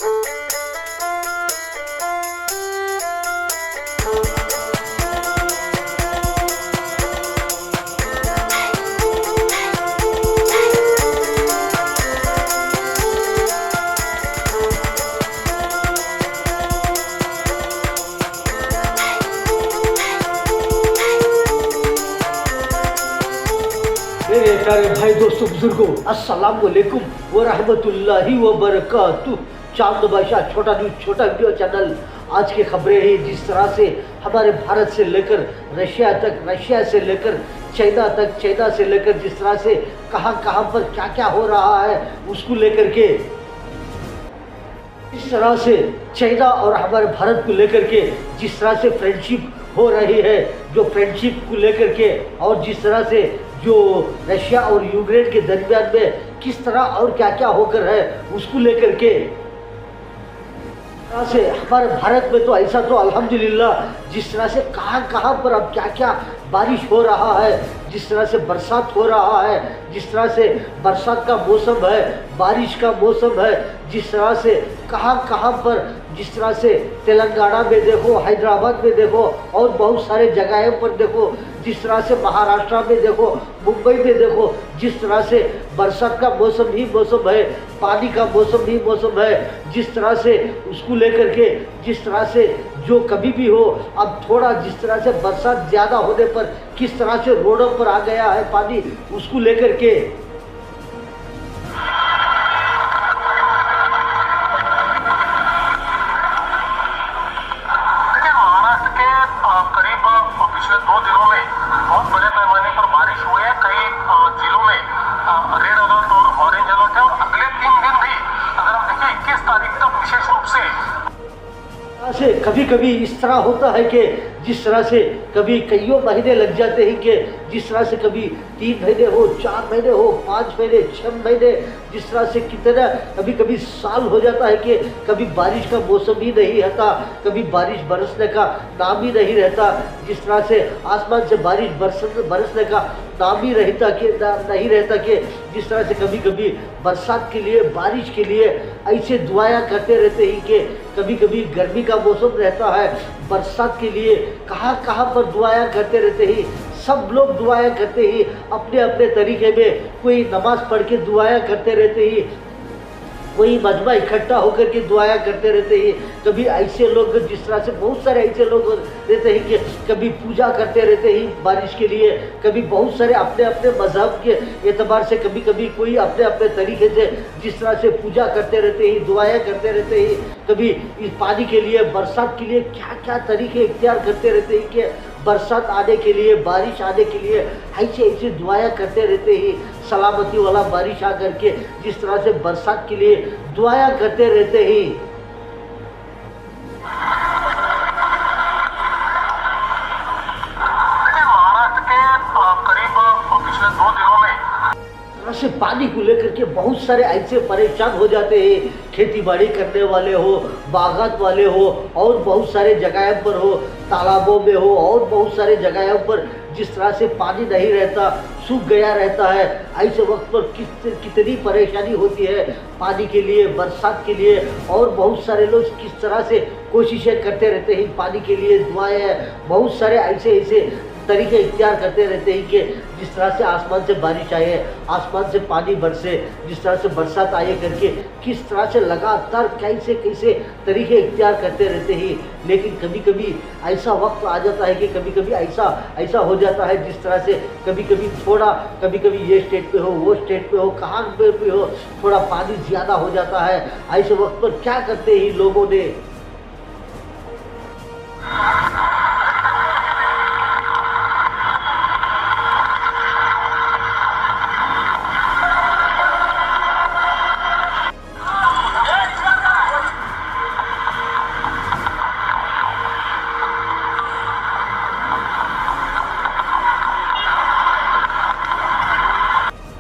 मेरे प्यारे भाई दोस्तों बुजुर्गों, अस्सलाम वालेकुम व रहमतुल्लाहि व बरकातुहू। चांद बादशाह छोटा न्यूज छोटा वीडियो चैनल। आज की खबरें हैं जिस तरह से हमारे भारत से लेकर रशिया तक, रशिया से लेकर चाइना तक, चाइना से लेकर जिस तरह से कहां कहां पर क्या क्या हो रहा है उसको लेकर के, इस तरह से चाइना और हमारे भारत को लेकर के जिस तरह से फ्रेंडशिप हो रही है, जो फ्रेंडशिप को लेकर के और जिस तरह से जो रशिया और यूक्रेन के दरमियान में किस तरह और क्या क्या होकर है उसको लेकर के से हमारे भारत में तो ऐसा तो अल्हम्दुलिल्लाह जिस तरह से कहां कहां पर अब क्या क्या बारिश हो रहा है, जिस तरह से बरसात हो रहा है, जिस तरह से बरसात का मौसम है, बारिश का मौसम है, जिस तरह से कहां कहां पर जिस तरह से तेलंगाना में देखो, हैदराबाद में देखो और बहुत सारे जगहों पर देखो, जिस तरह से महाराष्ट्र में देखो, मुंबई में देखो, जिस तरह से बरसात का मौसम ही मौसम है, पानी का मौसम ही मौसम है, जिस तरह से उसको लेकर के जिस तरह से जो कभी भी हो, अब थोड़ा जिस तरह से बरसात ज़्यादा होने पर किस तरह से रोडों पर आ गया है पानी, उसको लेकर के पिछले 2 दिनों में बहुत बड़े पैमाने पर बारिश हुई है। कई जिलों में रेड अलर्ट और ऑरेंज अलर्ट है और अगले 3 दिन भी अगर हम देखें 21 तारीख तक विशेष रूप से कभी कभी इस तरह होता है कि जिस तरह से कभी कईयों महीने लग जाते हैं कि जिस तरह से कभी 3 महीने हो, 4 महीने हो, 5 महीने, 6 महीने, जिस तरह से कितना कभी कभी साल हो जाता है कि कभी बारिश का मौसम ही नहीं रहता, कभी बारिश बरसने का नाम ही नहीं रहता, जिस तरह से आसमान से बारिश बरसने का नाम ही रहता कि नहीं रहता कि जिस तरह से कभी कभी बरसात के लिए, बारिश के लिए ऐसे दुआएं करते रहते हैं कि कभी कभी गर्मी का मौसम रहता है, बरसात के लिए कहाँ कहाँ पर दुआएं करते रहते हैं। सब लोग दुआएं करते ही अपने अपने तरीके में, कोई नमाज पढ़ के दुआएं करते रहते ही, कोई मजमा इकट्ठा होकर के दुआएं करते रहते हैं। कभी ऐसे लोग जिस तरह से बहुत सारे ऐसे लोग रहते हैं कि कभी पूजा करते रहते हैं बारिश के लिए, कभी बहुत सारे अपने अपने मजहब के एतबार से कभी कभी कोई अपने अपने तरीके से जिस तरह से पूजा करते रहते हैं, दुआएं करते रहते हैं, कभी इस पानी के लिए, बरसात के लिए क्या क्या तरीके इख्तियार करते रहते हैं कि बरसात आने के लिए, बारिश आने के लिए ऐसे ऐसे दुआएं करते रहते हैं। सलामती वाला बारिश आ करके जिस तरह से बरसात के लिए दुआएं करते रहते हैं। महाराष्ट्र के करीब पिछले 2 दिनों में से पानी को लेकर के बहुत सारे ऐसे परेशान हो जाते हैं, खेती बाड़ी करने वाले हो, बागात वाले हो और बहुत सारे जगहों पर हो, तालाबों में हो और बहुत सारे जगहों पर जिस तरह से पानी नहीं रहता, सूख गया रहता है। ऐसे वक्त पर कितनी परेशानी होती है पानी के लिए, बरसात के लिए और बहुत सारे लोग किस तरह से कोशिशें करते रहते हैं पानी के लिए, दुआएं बहुत सारे ऐसे ऐसे तरीके इख्तियार करते रहते हैं कि जिस तरह से आसमान से बारिश आए, आसमान से पानी बरसे, जिस तरह से बरसात आए करके किस तरह से लगातार कैसे कैसे तरीके इख्तियार करते रहते हैं। लेकिन कभी कभी ऐसा वक्त आ जाता है कि कभी कभी ऐसा हो जाता है जिस तरह से कभी कभी थोड़ा, कभी कभी ये स्टेट पे हो, वो स्टेट पे हो, कहाँ पे भी हो, थोड़ा पानी ज़्यादा हो जाता है। ऐसे वक्त पर क्या करते हैं लोगों ने,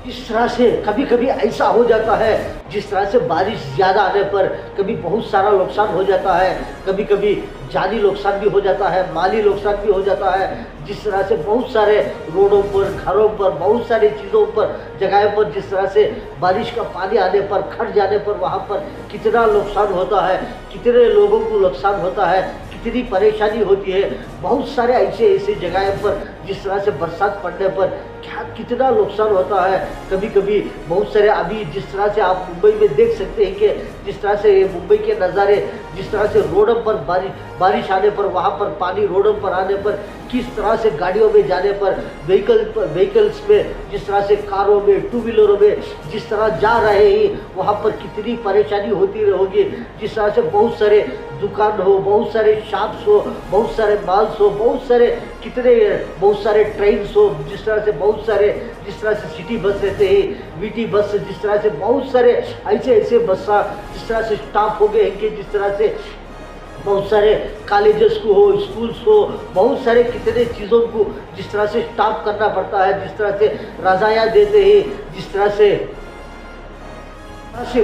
इस तरह से कभी कभी ऐसा हो जाता है जिस तरह से बारिश ज़्यादा आने पर कभी बहुत सारा नुकसान हो जाता है, कभी कभी जानी नुकसान भी हो जाता है, माली नुकसान भी हो जाता है। जिस तरह से बहुत सारे रोडों पर, घरों पर, बहुत सारी चीज़ों पर, जगह पर जिस तरह से बारिश का पानी आने पर, खट जाने पर वहाँ पर कितना नुकसान होता है, कितने लोगों को नुकसान होता है, कितनी परेशानी होती है। बहुत सारे ऐसे जगह पर जिस तरह से बरसात पड़ने पर क्या कितना नुकसान होता है। कभी कभी बहुत सारे, अभी जिस तरह से आप मुंबई में देख सकते हैं कि जिस तरह से मुंबई के नज़ारे, जिस तरह से रोडों पर बारिश आने पर, वहाँ पर पानी रोडों पर आने पर, किस तरह से गाड़ियों में जाने पर, व्हीकल्स में, जिस तरह से कारों में, टू व्हीलरों में जिस तरह जा रहे हैं, वहाँ पर कितनी परेशानी होती होगी। जिस तरह से बहुत सारे दुकान हो, बहुत सारे शॉप्स हो, बहुत सारे मॉल्स हो, बहुत सारे ट्रेन्स हो, जिस तरह से बहुत सारे, जिस तरह से सिटी बस रहते हैं, वीटी बस, जिस तरह से बहुत सारे ऐसे बस जिस तरह से स्टाफ हो गए हैं कि जिस तरह से बहुत सारे कॉलेजेस को हो, स्कूल्स हो, बहुत सारे कितने चीज़ों को जिस तरह से स्टाफ करना पड़ता है, जिस तरह से रज़ायाँ देते हैं, जिस तरह से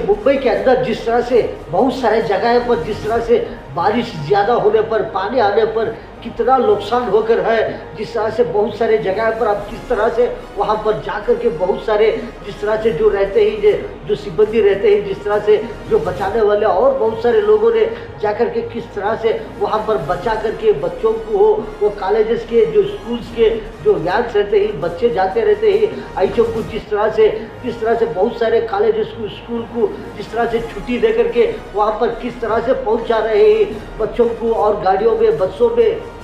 मुंबई के अंदर जिस तरह से बहुत सारे जगह पर जिस तरह से बारिश ज़्यादा होने पर, पानी आने पर कितना नुकसान होकर है। जिस तरह से बहुत सारे जगह पर आप किस तरह से वहाँ पर जाकर के बहुत सारे जिस तरह से जो रहते हैं, जो सिब्बंदी रहते हैं, जिस तरह से जो बचाने वाले और बहुत सारे लोगों ने जाकर के किस तरह से वहाँ पर बचा करके बच्चों को हो, वो कॉलेजेस के, जो स्कूल्स के जो वैन्स रहते हैं, बच्चे जाते रहते हैं, ऐसों को किस तरह से बहुत सारे कॉलेजेस को, स्कूल को जिस तरह से छुट्टी दे करके वहाँ पर किस तरह से पहुँचा रहे हैं बच्चों को, और गाड़ियों में, बसों में।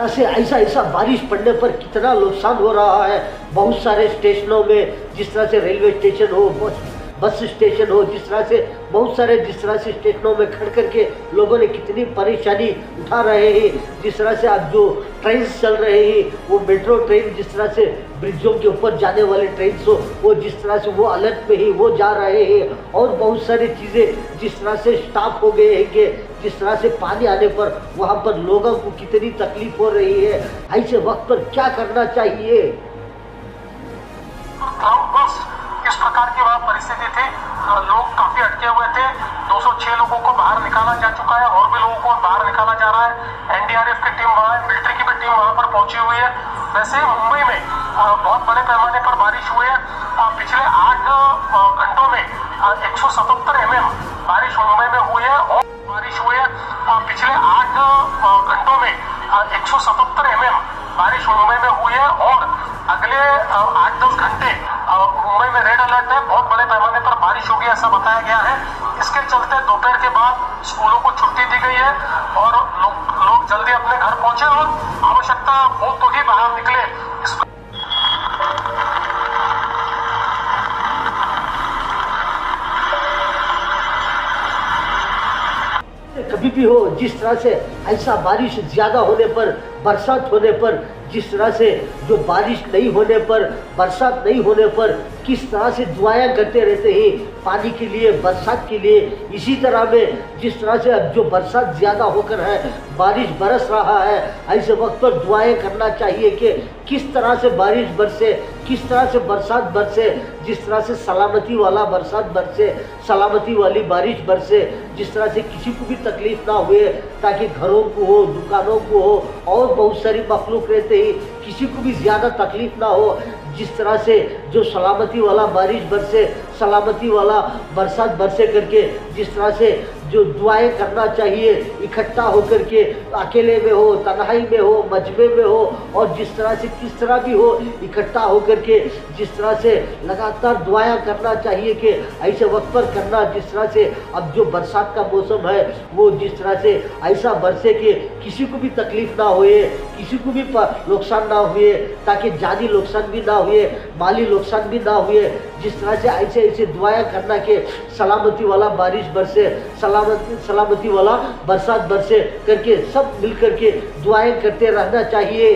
से ऐसा बारिश पड़ने पर कितना नुकसान हो रहा है। बहुत सारे स्टेशनों में, जिस तरह से रेलवे स्टेशन हो, बस स्टेशन हो, जिस तरह से बहुत सारे जिस तरह से स्टेशनों में खड़ करके लोगों ने कितनी परेशानी उठा रहे हैं। जिस तरह से अब जो ट्रेन चल रहे हैं, वो मेट्रो ट्रेन, जिस तरह से ब्रिजों के ऊपर जाने वाले ट्रेन हो, वो जिस तरह से वो अलर्ट में ही वो जा रहे हैं। और बहुत सारी चीज़ें जिस तरह से स्टॉप हो गए हैं कि जिस तरह से पानी आने पर वहाँ पर लोगों को कितनी तकलीफ हो रही है। ऐसे वक्त पर क्या करना चाहिए? इस प्रकार की वहाँ परिस्थिति थी, लोग काफी अटके हुए थे। 206 लोगों को बाहर निकाला जा चुका है, और भी लोगों को बाहर निकाला जा रहा है। एनडीआरएफ की टीम वहाँ है, मिलिट्री की भी टीम वहाँ पर पहुंची हुई है। वैसे मुंबई में बहुत बड़े पैमाने पर बारिश हुई है। पिछले 8 घंटों में 177 mm बारिश मुंबई में हुई है, और बारिश हुई है। पिछले 8 घंटों में 177 mm बारिश मुंबई में हुई है, और अगले 8-10 घंटे मुंबई में रेड अलर्ट है। बहुत बड़े पैमाने पर बारिश होगी ऐसा बताया गया है। इसके चलते दोपहर के बाद स्कूलों को छुट्टी दी गई है, और लोग जल्दी अपने घर पहुंचे, और आवश्यकता हो तो ही बाहर निकले। कभी भी हो, जिस तरह से ऐसा बारिश ज़्यादा होने पर, बरसात होने पर, जिस तरह से जो बारिश नहीं होने पर, बरसात नहीं होने पर किस तरह से दुआएं करते रहते हैं पानी के लिए, बरसात के लिए। इसी तरह में जिस तरह से अब जो बरसात ज़्यादा होकर है, बारिश बरस रहा है, ऐसे वक्त पर दुआएं करना चाहिए कि किस तरह से बारिश बरसे, किस तरह से बरसात बरसे, जिस तरह से सलामती वाला बरसात बरसे, सलामती वाली बारिश बरसे, जिस तरह से किसी को भी तकलीफ ना हुए, ताकि घरों को हो, दुकानों को हो, और बहुत सारी मखलूक रहते ही किसी को भी ज़्यादा तकलीफ ना हो। जिस तरह से जो सलामती वाला बारिश बरसे, सलामती वाला बरसात बरसे करके जिस तरह से जो दुआएं करना चाहिए इकट्ठा होकर के, अकेले में हो, तन्हाई में हो, मजमे में हो, और जिस तरह से किस तरह भी हो, इकट्ठा होकर के जिस तरह से लगातार दुआएं करना चाहिए कि ऐसे वक्त पर करना, जिस तरह से अब जो बरसात का मौसम है वो जिस तरह से ऐसा बरसे कि किसी को भी तकलीफ ना हुए, किसी को भी नुकसान ना हुए, ताकि जानी नुकसान भी ना हुए, माली नुकसान नुकसान भी ना हुए, जिस तरह से ऐसे ऐसे दुआएं करना कि सलामती वाला बारिश बरसे, सलामती वाला बरसात बरसे करके सब मिल करके दुआएं करते रहना चाहिए।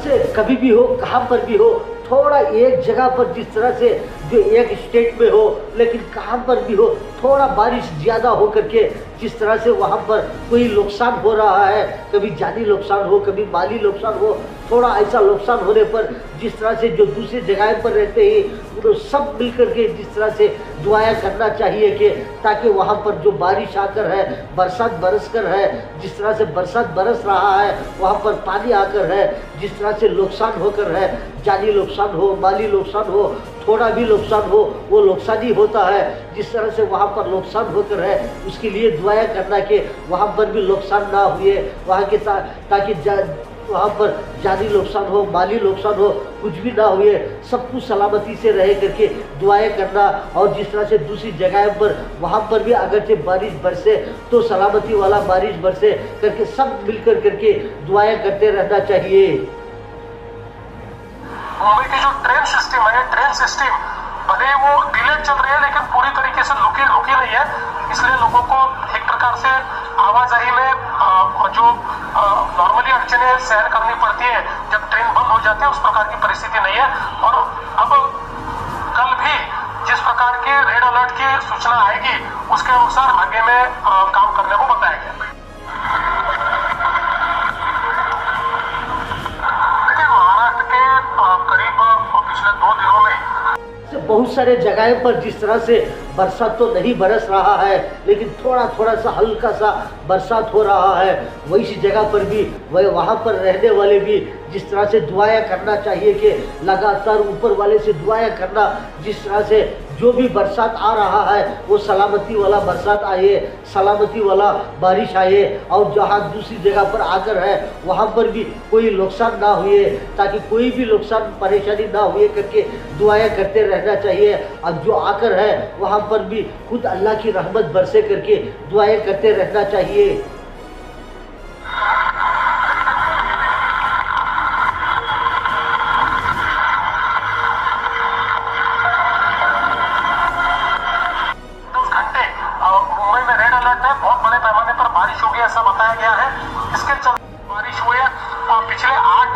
से कभी भी हो, कहाँ पर भी हो, थोड़ा एक जगह पर जिस तरह से जो एक स्टेट में हो, लेकिन कहाँ पर भी हो थोड़ा बारिश ज़्यादा हो करके जिस तरह से वहाँ पर कोई नुकसान हो रहा है, कभी जानी नुकसान हो, कभी माली नुकसान हो, थोड़ा ऐसा नुकसान होने पर जिस तरह से जो दूसरी जगह पर रहते हैं उनको सब मिल करके जिस तरह से दुआएं करना चाहिए कि ताकि वहाँ पर जो बारिश आकर है, बरसात बरस कर है, जिस तरह से बरसात बरस रहा है वहाँ पर पानी आकर है, जिस तरह से नुकसान होकर है, जानी नुकसान हो, माली नुकसान हो, थोड़ा भी नुकसान हो, वो नुकसान ही होता है। जिस तरह से वहाँ पर नुकसान होकर है उसके लिए दुआएं करना कि वहाँ पर भी नुकसान ना हुए, वहाँ के ताकि वहाँ पर जानी नुकसान हो, माली नुकसान हो, कुछ भी ना हुए, सब कुछ सलामती से रहे करके दुआएं करना। और जिस तरह से दूसरी जगह पर वहाँ पर भी अगर से बारिश बरसे तो सलामती वाला बारिश बरसे करके सब मिलकर करके दुआएं करते रहना चाहिए। मुंबई की जो ट्रेन सिस्टम है, ट्रेन सिस्टम भले वो डिलेड चल रही है लेकिन पूरी तरीके से रुकी नहीं है, इसलिए लोगों को एक प्रकार से आवाजाही में जो नॉर्मली अड़चने सहन करनी पड़ती है जब ट्रेन बंद हो जाती है, उस प्रकार की परिस्थिति नहीं है। और अब कल भी जिस प्रकार की रेड अलर्ट की सूचना आएगी उसके अनुसार आगे में काम करने को बताया गया। देखिए, महाराष्ट्र के करीब पिछले 2 दिनों में बहुत सारे जगह पर जिस तरह से बरसात तो नहीं बरस रहा है लेकिन थोड़ा थोड़ा सा हल्का सा बरसात हो रहा है, वैसी जगह पर भी वहाँ पर रहने वाले भी जिस तरह से दुआएं करना चाहिए कि लगातार ऊपर वाले से दुआएं करना, जिस तरह से जो भी बरसात आ रहा है वो सलामती वाला बरसात आए, सलामती वाला बारिश आए, और जहाँ दूसरी जगह पर आकर है वहाँ पर भी कोई नुकसान ना हुए, ताकि कोई भी नुकसान परेशानी ना हुए करके दुआएं करते रहना चाहिए। अब जो आकर है वहाँ पर भी खुद अल्लाह की रहमत बरसे करके दुआएं करते रहना चाहिए। मुंबई में रेड अलर्ट है, बहुत बड़े पैमाने पर बारिश होगी ऐसा बताया गया है। इसके चलते बारिश हुई है। पिछले 8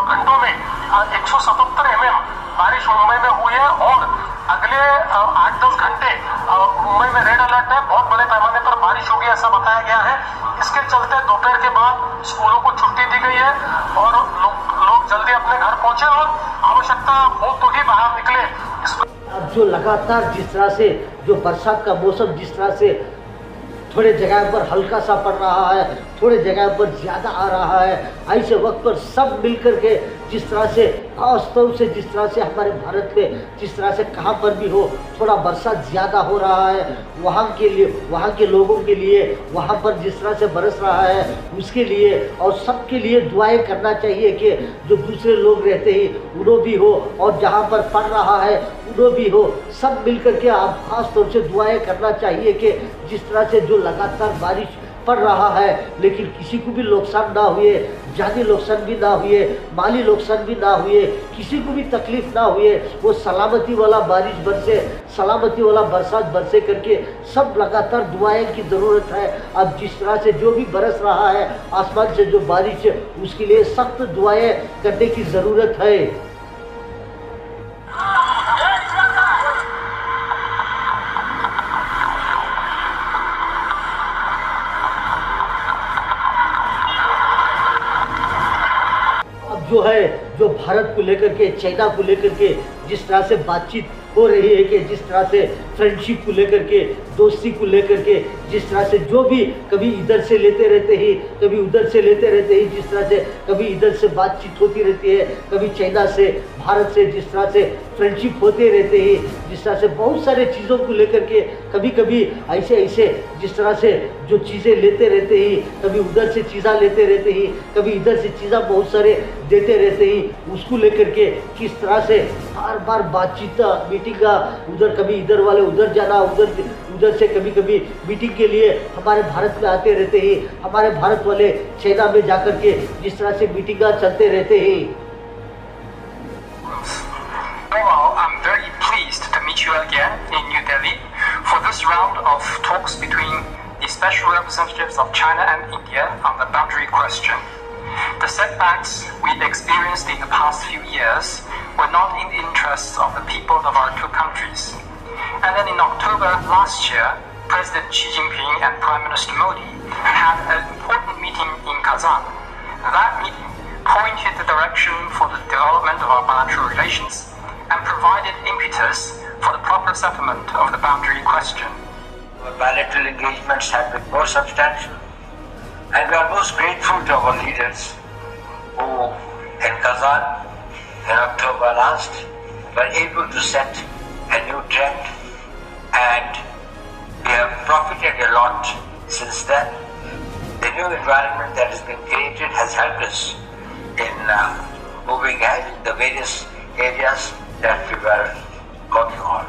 घंटों में 177 mm बारिश मुंबई में हुई है और अगले 8-10 घंटे मुंबई में रेड अलर्ट है, बहुत बड़े पैमाने पर बारिश होगी ऐसा बताया गया है। इसके चलते दोपहर के बाद स्कूलों को छुट्टी दी गई है और लोग जल्दी अपने घर पहुंचे और आवश्यकता हो तो ही बाहर निकले। अब जो लगातार जिस तरह से जो बरसात का मौसम जिस तरह से थोड़े जगह पर हल्का सा पड़ रहा है, थोड़े जगह पर ज़्यादा आ रहा है, ऐसे वक्त पर सब मिलकर के जिस तरह से खासतौर से जिस तरह से हमारे भारत में जिस तरह से कहाँ पर भी हो थोड़ा बरसात ज़्यादा हो रहा है, वहाँ के लिए, वहाँ के लोगों के लिए, वहाँ पर जिस तरह से बरस रहा है उसके लिए और सबके लिए दुआएं करना चाहिए कि जो दूसरे लोग रहते हैं उन्हों भी हो और जहाँ पर पड़ रहा है उन्हों भी हो, सब मिलकर के आप खास तौर से दुआएं करना चाहिए कि जिस तरह से जो लगातार बारिश पड़ रहा है लेकिन किसी को भी नुकसान ना हुए, जानी नुकसान भी ना हुए, माली नुकसान भी ना हुए, किसी को भी तकलीफ ना हुए, वो सलामती वाला बारिश बरसे, सलामती वाला बरसात बरसे करके सब लगातार दुआएं की ज़रूरत है। अब जिस तरह से जो भी बरस रहा है आसमान से जो बारिश है उसके लिए सख्त दुआएं करने की ज़रूरत है। जो है जो भारत को लेकर के, चाइना को लेकर के जिस तरह से बातचीत हो रही है कि जिस तरह से फ्रेंडशिप को लेकर के, दोस्ती को लेकर के, जिस तरह से जो भी कभी इधर से लेते रहते ही, कभी उधर से लेते रहते ही, जिस तरह से कभी इधर से बातचीत होती रहती है, कभी चाइना से, भारत से, जिस तरह से फ्रेंडशिप होते रहते ही, जिस तरह से बहुत सारे चीज़ों को लेकर के कभी कभी ऐसे ऐसे जिस तरह से जो चीज़ें लेते रहते ही, कभी उधर से चीज़ा लेते रहते ही, कभी इधर से चीज़ा बहुत सारे देते रहते ही, उसको लेकर के किस तरह से बार बार बातचीत मीटिंग का, उधर कभी इधर वाले उधर जाना, उधर से कभी कभी मीटिंग के लिए हमारे भारत में आते रहते ही, हमारे भारत वाले चाइना में जाकर के जिस तरह से मीटिंग चलते रहते ही। Well, I'm very pleased to meet you again in New Delhi for this round of talks between the special representatives of China and India on the boundary question. The setbacks we experienced in the past few years were not in the interests of the people of our two countries. And then in October last year, President Xi Jinping and Prime Minister Modi had an important meeting in Kazan. That meeting pointed the direction for the development of our bilateral relations and provided impetus for the proper settlement of the boundary question. Our bilateral engagements have been more substantial, and we are most grateful to our leaders who, in Kazan, in October last, were able to set a new trend, and we have profited a lot since then. The new environment that has been created has helped us in moving ahead in the various areas that we were working on.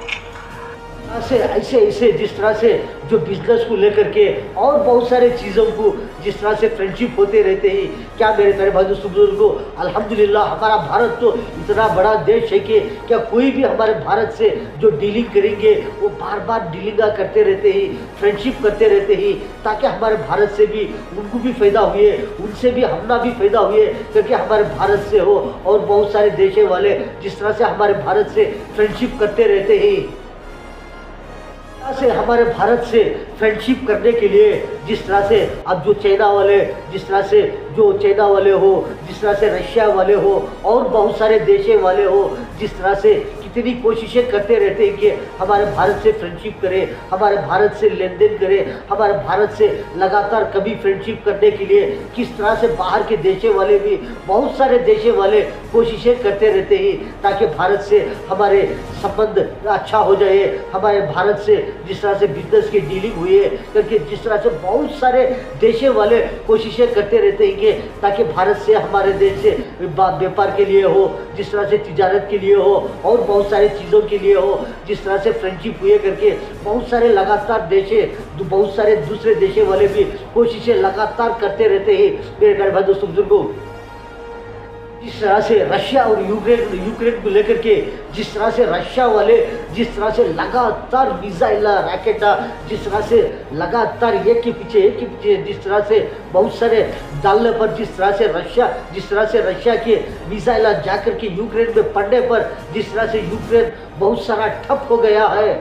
ऐसे ऐसे जिस तरह से जो business को लेकर के और बहुत सारे चीज़ों को जिस तरह से फ्रेंडशिप होते रहते ही, क्या मेरे भाई दोस्तों बुजुर्गों, अल्हम्दुलिल्लाह हमारा भारत तो इतना बड़ा देश है कि क्या कोई भी हमारे भारत से जो डीलिंग करेंगे वो बार बार डीलिंग करते रहते ही, फ्रेंडशिप करते रहते ही, ताकि हमारे भारत से भी उनको भी फ़ायदा हुए, उनसे भी हमना भी फ़ायदा हुए, क्योंकि हमारे भारत से हो और बहुत सारे देशों वाले जिस तरह से हमारे भारत से फ्रेंडशिप करते रहते ही, से हमारे भारत से फ्रेंडशिप करने के लिए जिस तरह से अब जो चाइना वाले, जिस तरह से जो चाइना वाले हो, जिस तरह से रशिया वाले हो और बहुत सारे देशों वाले हो, जिस तरह से कितनी कोशिशें करते रहते हैं कि हमारे भारत से फ्रेंडशिप करें, हमारे भारत से लेन देन करें, हमारे भारत से लगातार कभी फ्रेंडशिप करने के लिए किस तरह से बाहर के देशों वाले भी, बहुत सारे देशों वाले कोशिशें करते रहते हैं ताकि भारत से हमारे संबंध अच्छा हो जाए, हमारे भारत से जिस तरह से बिजनेस की डीलिंग हुई है, क्योंकि जिस तरह से बहुत सारे देशों वाले कोशिशें करते रहते हैं कि ताकि भारत से हमारे देश से व्यापार के लिए हो, जिस तरह से तिजारत के लिए हो और बहुत सारी चीज़ों के लिए हो, जिस तरह से फ्रेंडशिप हुए करके बहुत सारे लगातार देशे, बहुत सारे दूसरे देशों वाले भी कोशिशें लगातार करते रहते हैं। मेरे प्यारे भाई दोस्तों बुजुर्गों, जिस तरह से रशिया और यूक्रेन को लेकर के जिस तरह से रशिया वाले जिस तरह से लगातार मिसाइल रैकेट, जिस तरह से लगातार एक के पीछे जिस तरह से बहुत सारे डालने पर जिस तरह से रशिया के मिसाइल जाकर के यूक्रेन में पड़ने पर जिस तरह से यूक्रेन बहुत सारा ठप हो गया है।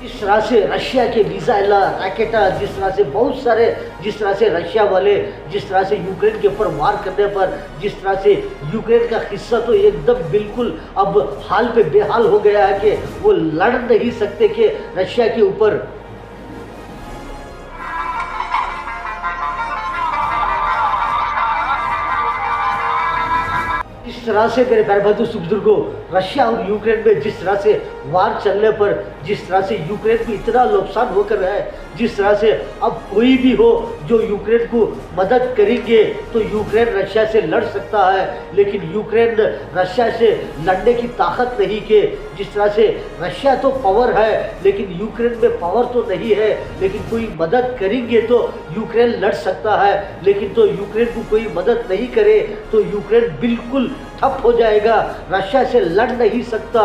जिस तरह से रशिया के मिसाइल रैकेट, जिस तरह से बहुत सारे जिस तरह से रशिया वाले जिस तरह से यूक्रेन के ऊपर वार करने पर जिस तरह से यूक्रेन का हिस्सा तो एकदम बिल्कुल अब हाल पे बेहाल हो गया है कि वो लड़ नहीं सकते कि रशिया के ऊपर। जिस तरह से मेरे प्यारे भाई दोस्तों बुजुर्गों, रशिया और यूक्रेन में जिस तरह से वार चलने पर जिस तरह से यूक्रेन को इतना नुकसान होकर है, जिस तरह से अब कोई भी हो जो यूक्रेन को मदद करेंगे तो यूक्रेन रशिया से लड़ सकता है, लेकिन यूक्रेन रशिया से लड़ने की ताकत नहीं के। जिस तरह से रशिया तो पावर है लेकिन यूक्रेन में पावर तो नहीं है, लेकिन कोई मदद करेंगे तो यूक्रेन लड़ सकता है, लेकिन तो यूक्रेन को कोई मदद नहीं करे तो यूक्रेन बिल्कुल ठप हो जाएगा, रशिया से लड़ नहीं सकता।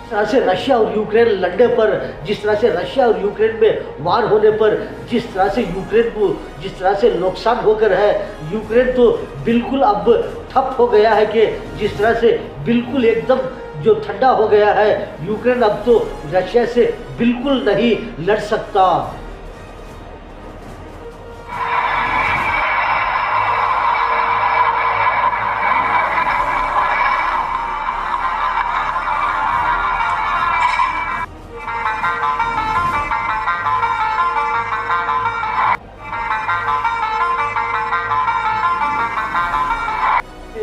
जिस तरह से रशिया और यूक्रेन लड़ने पर, जिस तरह से रशिया और यूक्रेन में वार होने पर जिस तरह से यूक्रेन को जिस तरह से नुकसान होकर है, यूक्रेन तो बिल्कुल अब ठप हो गया है कि जिस तरह से बिल्कुल एकदम जो ठंडा हो गया है, यूक्रेन अब तो रशिया से बिल्कुल नहीं लड़ सकता।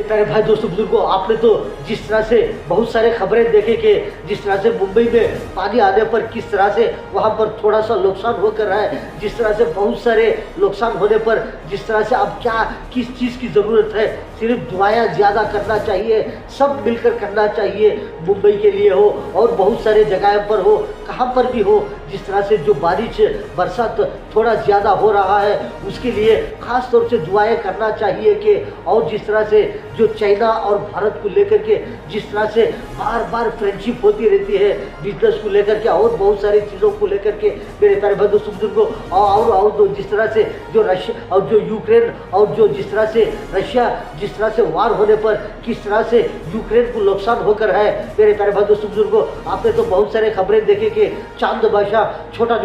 प्यारे भाई दोस्तों बुजुर्गों, आपने तो जिस तरह से बहुत सारे खबरें देखे कि जिस तरह से मुंबई में पानी आने पर किस तरह से वहां पर थोड़ा सा नुकसान होकर रहा है, जिस तरह से बहुत सारे नुकसान होने पर जिस तरह से अब क्या किस चीज़ की ज़रूरत है, सिर्फ दुआएं ज़्यादा करना चाहिए, सब मिलकर करना चाहिए। मुंबई के लिए हो और बहुत सारे जगह पर हो, कहाँ पर भी हो, जिस तरह से जो बारिश बरसात थोड़ा ज़्यादा हो रहा है उसके लिए ख़ास तौर से दुआएं करना चाहिए कि, और जिस तरह से जो चाइना और भारत को लेकर के जिस तरह से बार बार फ्रेंडशिप होती रहती है, बिजनेस को लेकर के और बहुत सारी चीज़ों को लेकर के मेरे प्यारे भाई दोस्तों बुजुर्गों, और तो जिस तरह से जो रशिया और जो यूक्रेन और जो जिस तरह से रशिया जिस तरह से वार होने पर किस तरह से यूक्रेन को नुकसान होकर है। मेरे प्यारे भाई दोस्तों बुजुर्गों, आपने तो बहुत सारे खबरें देखे कि चांद बादशाह छोटा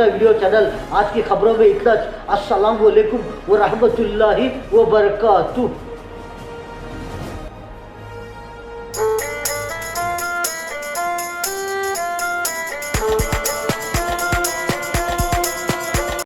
वीडियो चैनल आज की खबरों में इतना। अस्सलाम वालेकुम व रहमतुल्लाहि व बरकातुहू।